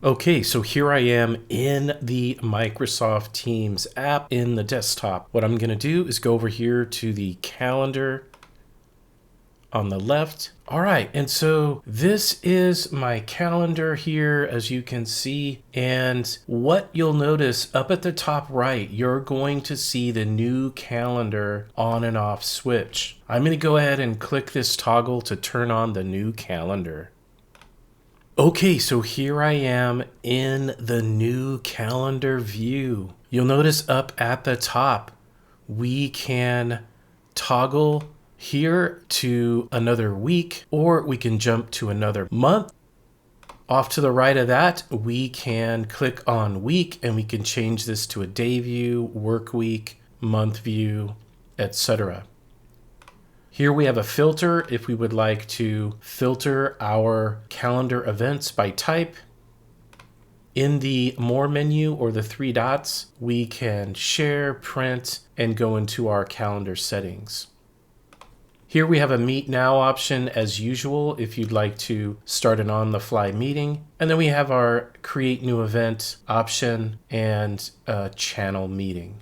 Okay, so here I am in the Microsoft Teams app in the desktop. What I'm going to do is go over here to the calendar on the left. All right, and so this is my calendar here, as you can see. And what you'll notice up at the top right, you're going to see the new calendar on and off switch. I'm going to go ahead and click this toggle to turn on the new calendar. Okay, so here I am in the new calendar view. You'll notice up at the top, we can toggle here to another week, or we can jump to another month. Off to the right of that, we can click on week and we can change this to a day view, work week, month view, etc. Here we have a filter if we would like to filter our calendar events by type. In the More menu or the three dots, we can share, print, and go into our calendar settings. Here we have a Meet Now option as usual if you'd like to start an on-the-fly meeting. And then we have our Create New Event option and a channel meeting.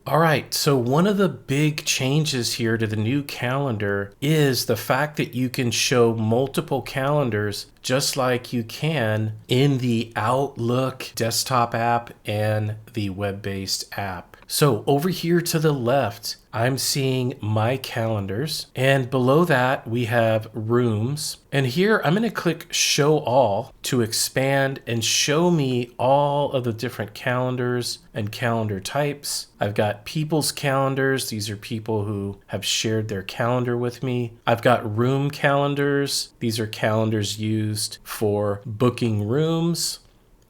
All right, so one of the big changes here to the new calendar is the fact that you can show multiple calendars just like you can in the Outlook desktop app and the web-based app. So over here to the left, I'm seeing my calendars, and below that we have rooms. And here I'm going to click Show All to expand and show me all of the different calendars and calendar types. I've got people's calendars. These are people who have shared their calendar with me. I've got room calendars. These are calendars used for booking rooms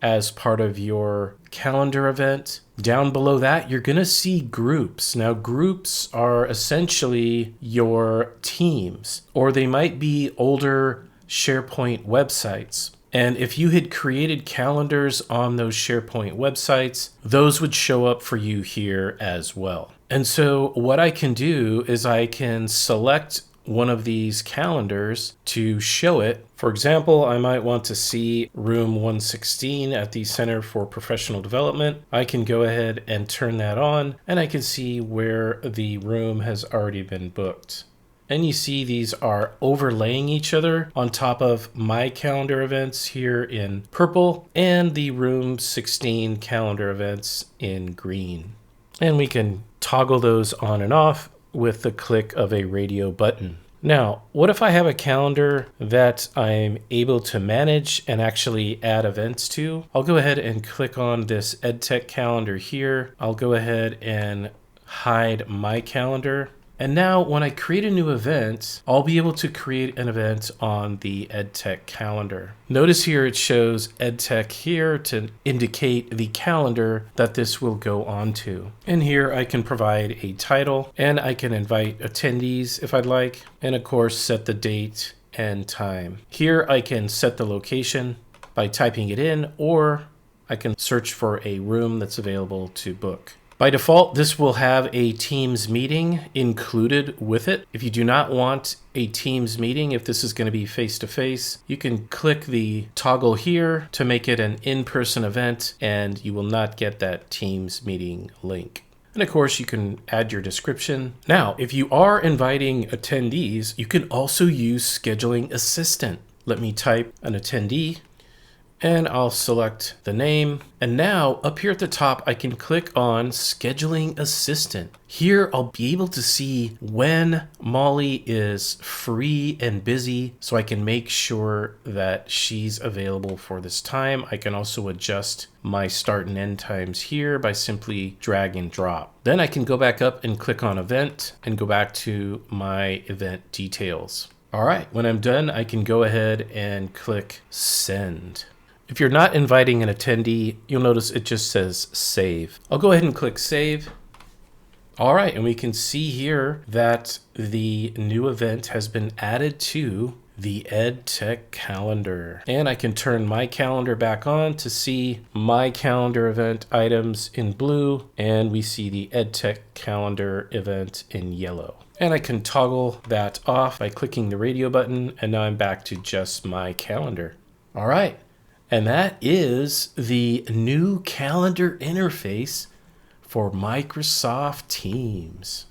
as part of your calendar event. Down below that, you're going to see groups. Now, groups are essentially your teams, or they might be older SharePoint websites. And if you had created calendars on those SharePoint websites, those would show up for you here as well. And so what I can do is I can select one of these calendars to show it. For example, I might want to see room 116 at the Center for Professional Development. I can go ahead and turn that on, and I can see where the room has already been booked. And you see these are overlaying each other on top of my calendar events here in purple and the room 16 calendar events in green. And we can toggle those on and off with the click of a radio button. Now, what if I have a calendar that I'm able to manage and actually add events to? I'll go ahead and click on this EdTech calendar here. I'll go ahead and hide my calendar. And now when I create a new event, I'll be able to create an event on the EdTech calendar. Notice here it shows EdTech here to indicate the calendar that this will go onto. And here I can provide a title, and I can invite attendees if I'd like, and of course set the date and time. Here I can set the location by typing it in, or I can search for a room that's available to book. By default, this will have a Teams meeting included with it. If you do not want a Teams meeting, if this is going to be face-to-face, you can click the toggle here to make it an in-person event, and you will not get that Teams meeting link. And of course, you can add your description. Now, if you are inviting attendees, you can also use Scheduling Assistant. Let me type an attendee, and I'll select the name. And now up here at the top, I can click on Scheduling Assistant. Here I'll be able to see when Molly is free and busy, so I can make sure that she's available for this time. I can also adjust my start and end times here by simply drag and drop. Then I can go back up and click on Event and go back to my event details. All right, when I'm done, I can go ahead and click Send. If you're not inviting an attendee, you'll notice it just says Save. I'll go ahead and click Save. All right, and we can see here that the new event has been added to the EdTech calendar. And I can turn my calendar back on to see my calendar event items in blue, and we see the EdTech calendar event in yellow. And I can toggle that off by clicking the radio button, and now I'm back to just my calendar. All right, and that is the new calendar interface for Microsoft Teams.